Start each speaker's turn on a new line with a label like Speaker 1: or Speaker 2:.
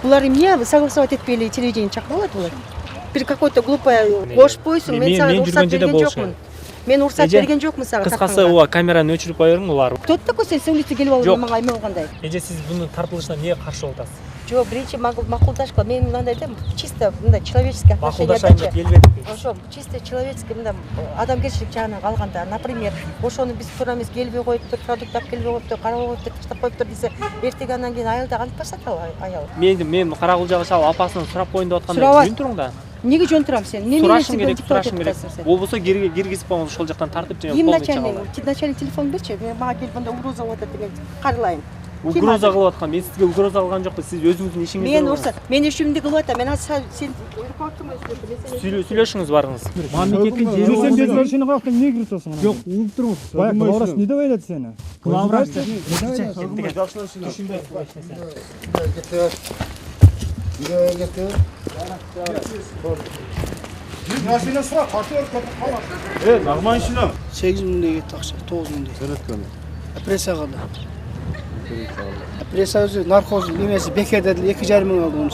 Speaker 1: Булар эмне согласовать этпейли телевидение чакырып алат булар? Бир какой-то глупая кош койсуң, мен сага уруксат берген жокмун. Мен уруксат берген жокмун сага.
Speaker 2: Кыскасы ооба камераны өчүрүп коя бериң улар.
Speaker 1: Кто такой сен улица келип алып мага эме кылгандай?
Speaker 2: Эже сиз бунун тартылышына эмне каршы болуп атасыз?
Speaker 1: Жок, биринчи макулдашкыла. Мен мындай дейм, чисто мындай человеческий отношение.
Speaker 2: Макулдашайын деп келбедик.
Speaker 1: Ошо чисто человеческий мындай адамгерчилик жагынан калганда, например, ошону биз туура эмес келбей коюптур, продукт алып келбей коюптур, карабай коюптур, таштап коюптур десе, эртең андан кийин айылда кантип башат ал аял?
Speaker 2: Мен Каракулжага чалып апасынан сурап коюн деп атканда жөн туруң да.
Speaker 1: Эмнеге жөн турам сен? Мен
Speaker 2: Сурашым керек. Болбосо киргизип коюңуз ошол жактан тартып жана
Speaker 1: ким начальник телефон берчи, мага келип мында угроза кылып атат деген карылайын.
Speaker 2: Угроза кылып аткан. Мен сизге угроза кылган жокпун. Сиз өзүңүздүн ишиңизди.
Speaker 1: Мен урса, мен ишимди кылып атам. Мен сен
Speaker 2: сүйлөшүңүз барыңыз.
Speaker 3: Мамлекеттин жери сен безбөрүшүнү калктың эмне кирип атасың? Жок, угуп турмуз. Баягы Лавраш эмне деп ойлойт сени? Лавраш
Speaker 4: Машина sıra kartı örtüp kalır.
Speaker 3: Evet, Nagman işine.
Speaker 4: 8 mingdek etti akça, 9 mingdek.
Speaker 3: Öğretmenim.
Speaker 4: Presa kaldı. Presa özü narkoz demesi bekar dediler, 2,5 ming aldı onu.